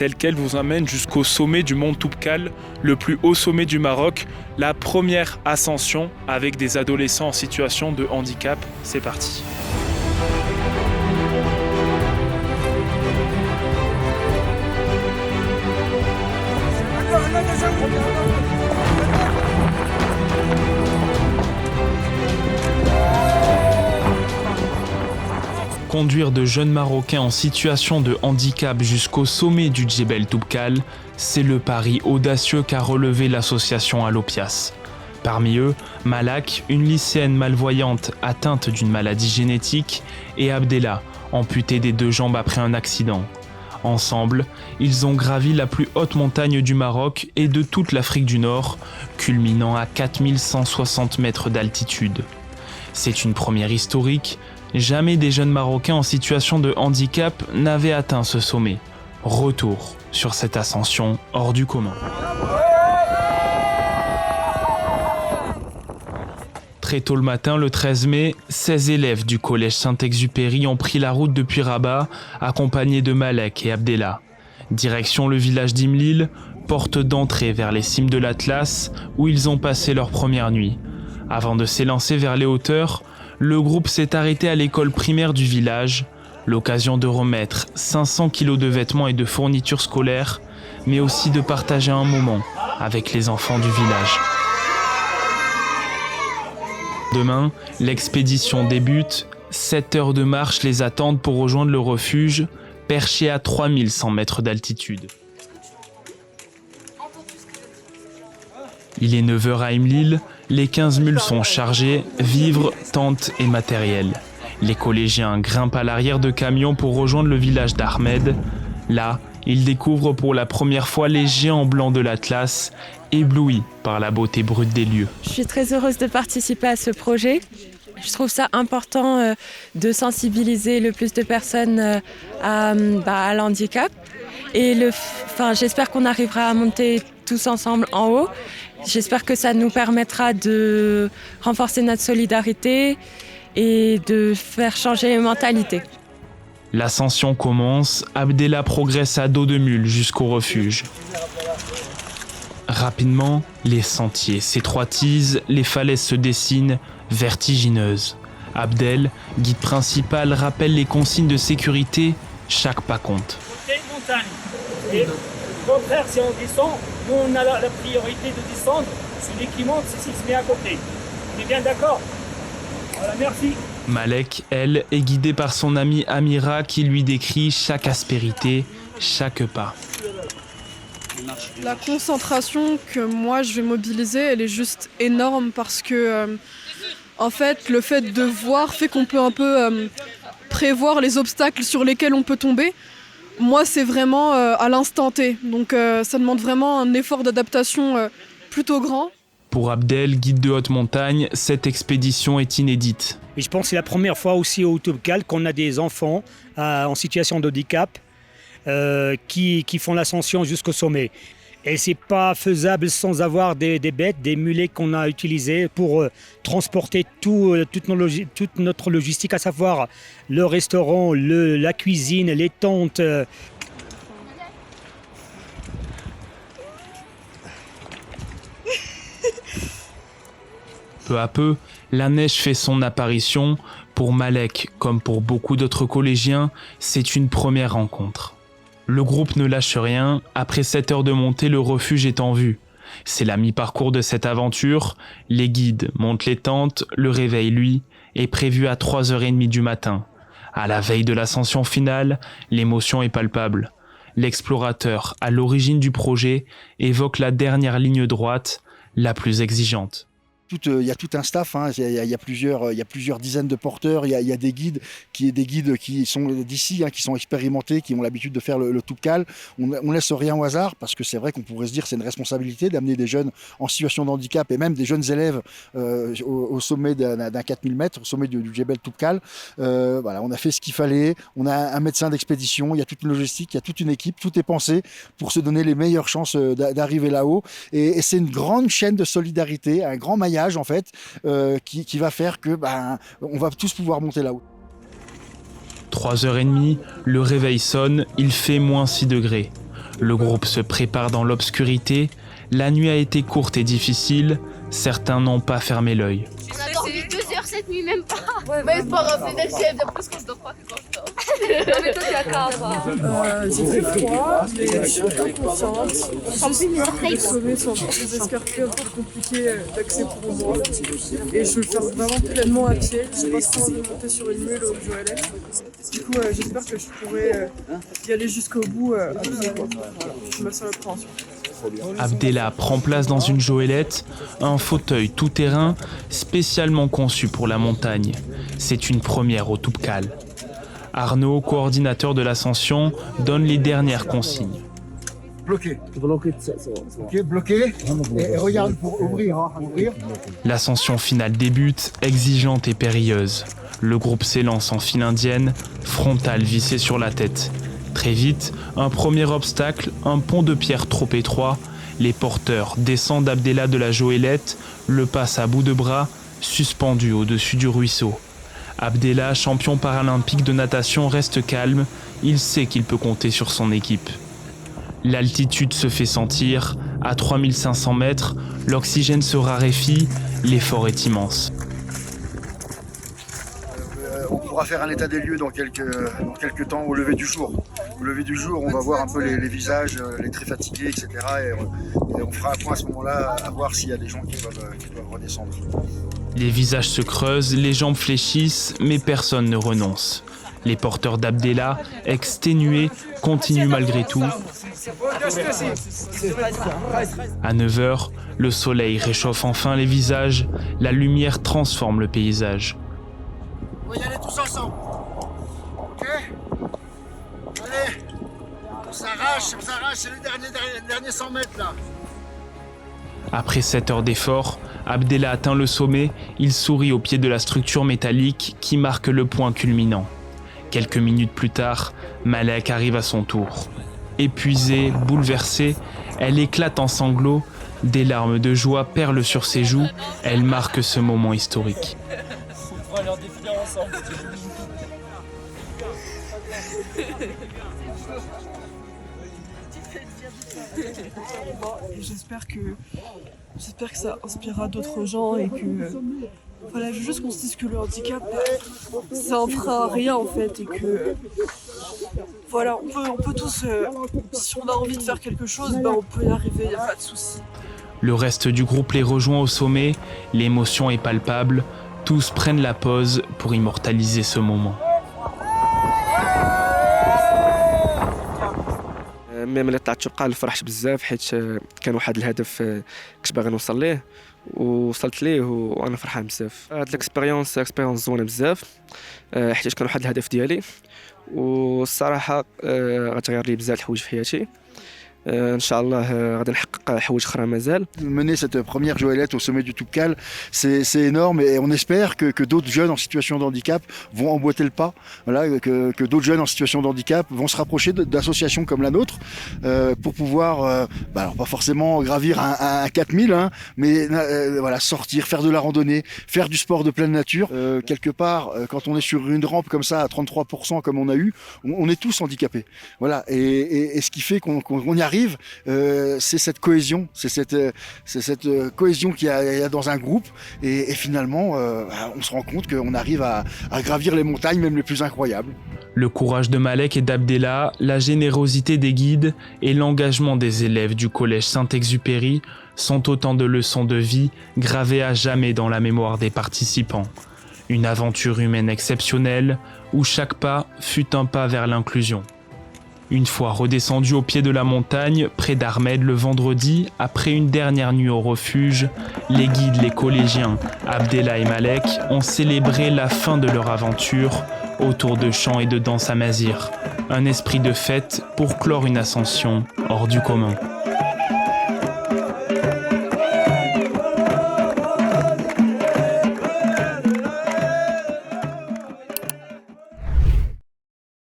telle quelle vous emmène jusqu'au sommet du mont Toubkal, le plus haut sommet du Maroc, la première ascension avec des adolescents en situation de handicap. C'est parti. Conduire de jeunes Marocains en situation de handicap jusqu'au sommet du Djebel Toubkal, c'est le pari audacieux qu'a relevé l'association Allopias. Parmi eux, Malak, une lycéenne malvoyante atteinte d'une maladie génétique, et Abdellah, amputé des 2 jambes après un accident. Ensemble, ils ont gravi la plus haute montagne du Maroc et de toute l'Afrique du Nord, culminant à 4160 mètres d'altitude. C'est une première historique. Jamais des jeunes Marocains en situation de handicap n'avaient atteint ce sommet. Retour sur cette ascension hors du commun. Très tôt le matin, le 13 mai, 16 élèves du collège Saint-Exupéry ont pris la route depuis Rabat, accompagnés de Malek et Abdellah. Direction le village d'Imlil, porte d'entrée vers les cimes de l'Atlas, où ils ont passé leur première nuit. Avant de s'élancer vers les hauteurs, le groupe s'est arrêté à l'école primaire du village, l'occasion de remettre 500 kilos de vêtements et de fournitures scolaires, mais aussi de partager un moment avec les enfants du village. Demain, l'expédition débute, 7 heures de marche les attendent pour rejoindre le refuge, perché à 3100 mètres d'altitude. Il est 9h à Imlil, les 15 mules sont chargées, vivres, tentes et matériel. Les collégiens grimpent à l'arrière de camions pour rejoindre le village d'Ahmed. Là, ils découvrent pour la première fois les géants blancs de l'Atlas, éblouis par la beauté brute des lieux. Je suis très heureuse de participer à ce projet. Je trouve ça important de sensibiliser le plus de personnes à l'handicap. Et j'espère qu'on arrivera à monter tous ensemble en haut. J'espère que ça nous permettra de renforcer notre solidarité et de faire changer les mentalités. L'ascension commence, Abdellah progresse à dos de mule jusqu'au refuge. Rapidement, les sentiers s'étroitisent, les falaises se dessinent, vertigineuses. Abdel, guide principal, rappelle les consignes de sécurité, chaque pas compte. Montagne. Et au contraire, si on descend, nous on a la priorité de descendre. Celui qui monte, c'est s'il se met à côté. On est bien d'accord? Voilà, merci. Malek, elle, est guidée par son amie Amira qui lui décrit chaque aspérité, chaque pas. La concentration que moi je vais mobiliser, elle est juste énorme parce que en fait, le fait de voir fait qu'on peut un peu prévoir les obstacles sur lesquels on peut tomber. Moi, c'est vraiment à l'instant T. Donc ça demande vraiment un effort d'adaptation plutôt grand. Pour Abdel, guide de haute montagne, cette expédition est inédite. Et je pense que c'est la première fois aussi au Toubkal qu'on a des enfants en situation de handicap qui font l'ascension jusqu'au sommet. Et c'est pas faisable sans avoir des bêtes, des mulets qu'on a utilisés pour transporter toute notre logistique, à savoir le restaurant, la cuisine, les tentes. Peu à peu, la neige fait son apparition. Pour Malek, comme pour beaucoup d'autres collégiens, c'est une première rencontre. Le groupe ne lâche rien, après 7 heures de montée, le refuge est en vue. C'est la mi-parcours de cette aventure, les guides montent les tentes, le réveil, lui, est prévu à 3h30 du matin. À la veille de l'ascension finale, l'émotion est palpable. L'explorateur, à l'origine du projet, évoque la dernière ligne droite, la plus exigeante. Il y a tout un staff, hein. Il y a plusieurs dizaines de porteurs, il y a des guides qui sont d'ici, hein, qui sont expérimentés, qui ont l'habitude de faire le Toubkal. On laisse rien au hasard parce que c'est vrai qu'on pourrait se dire que c'est une responsabilité d'amener des jeunes en situation de handicap et même des jeunes élèves au sommet d'un 4000 mètres, au sommet du Djebel Toubkal. Voilà, on a fait ce qu'il fallait, on a un médecin d'expédition, il y a toute une logistique, il y a toute une équipe, tout est pensé pour se donner les meilleures chances d'arriver là-haut. Et c'est une grande chaîne de solidarité, un grand maillage en fait, qui va faire que on va tous pouvoir monter là-haut. 3h30, le réveil sonne, il fait -6 degrés. Le groupe se prépare dans l'obscurité. La nuit a été courte et difficile. Certains n'ont pas fermé l'œil. On a dormi 2 heures cette nuit, même pas. Ouais, mais c'est pas grave, c'est d'elle plus qu'on se dort pas que quand je dors. Non, mais toi, tu as qu'à avoir. J'ai très froid, mais je suis un peu confiante. J'espère que les sommets sont des escarpés un peu compliqués d'accès pour moi. Et je veux le faire vraiment pleinement à pied. J'ai pas trop envie de monter sur une mule au Joëlette. Du coup, j'espère que je pourrai y aller jusqu'au bout à pied. Je me sens l'appréhension. Abdellah prend place dans une Joëlette, un fauteuil tout-terrain spécialement conçu pour la montagne. C'est une première au Toubkal. Arnaud, coordinateur de l'ascension, donne les dernières consignes. Bloqué. Ok, bloqué. Et regarde pour ouvrir. L'ascension finale débute, exigeante et périlleuse. Le groupe s'élance en file indienne, frontale vissée sur la tête. Très vite, un premier obstacle, un pont de pierre trop étroit. Les porteurs descendent Abdellah de la Joëlette, le passent à bout de bras, suspendu au-dessus du ruisseau. Abdellah, champion paralympique de natation, reste calme. Il sait qu'il peut compter sur son équipe. L'altitude se fait sentir. À 3500 mètres, l'oxygène se raréfie. L'effort est immense. On pourra faire un état des lieux dans quelques temps au lever du jour. Au lever du jour, on va voir un peu les visages, les traits fatigués, etc. Et on fera un point à ce moment-là à voir s'il y a des gens qui doivent redescendre. Les visages se creusent, les jambes fléchissent, mais personne ne renonce. Les porteurs d'Abdellah, exténués, continuent malgré tout. À 9h, le soleil réchauffe enfin les visages, la lumière transforme le paysage. On va y aller tous ensemble. Ok ? Allez, on s'arrache, c'est les derniers 100 mètres là. Après 7 heures d'effort, Abdellah atteint le sommet, il sourit au pied de la structure métallique qui marque le point culminant. Quelques minutes plus tard, Malek arrive à son tour. Épuisée, bouleversée, elle éclate en sanglots, des larmes de joie perlent sur ses joues, elle marque ce moment historique. On va leur définir ensemble. J'espère que ça inspirera d'autres gens et que voilà, je veux juste qu'on se dise que le handicap ça en fera rien en fait et que voilà, on peut tous si on a envie de faire quelque chose, on peut y arriver, il n'y a pas de souci. Le reste du groupe les rejoint au sommet, l'émotion est palpable, tous prennent la pause pour immortaliser ce moment. ملي طلعت التبقال فرحت بزاف حيت كان واحد الهدف كنت باغي نوصل ليه ووصلت ليه وانا فرحان بزاف. هاد الاكسبيريونس زوينه بزاف حيت كان واحد الهدف ديالي والصراحه غتغير لي بزاف الحوايج في حياتي. Inch'Allah, mener cette première Joëlette au sommet du Toubkal, c'est énorme et on espère que d'autres jeunes en situation de handicap vont emboîter le pas, voilà, que d'autres jeunes en situation de handicap vont se rapprocher d'associations comme la nôtre pour pouvoir, alors pas forcément gravir un 4000, hein, mais voilà, sortir, faire de la randonnée, faire du sport de pleine nature. Quelque part, quand on est sur une rampe comme ça à 33% comme on a eu, on est tous handicapés. Voilà, et ce qui fait qu'on y arrive, c'est cette cohésion, c'est cette cohésion qu'il y a dans un groupe et finalement on se rend compte qu'on arrive à gravir les montagnes même les plus incroyables. Le courage de Malek et d'Abdellah, la générosité des guides et l'engagement des élèves du collège Saint-Exupéry sont autant de leçons de vie gravées à jamais dans la mémoire des participants. Une aventure humaine exceptionnelle où chaque pas fut un pas vers l'inclusion. Une fois redescendu au pied de la montagne, près d'Ahmed le vendredi, après une dernière nuit au refuge, les guides, les collégiens, Abdellah et Malek, ont célébré la fin de leur aventure autour de chants et de danses amazighes. Un esprit de fête pour clore une ascension hors du commun.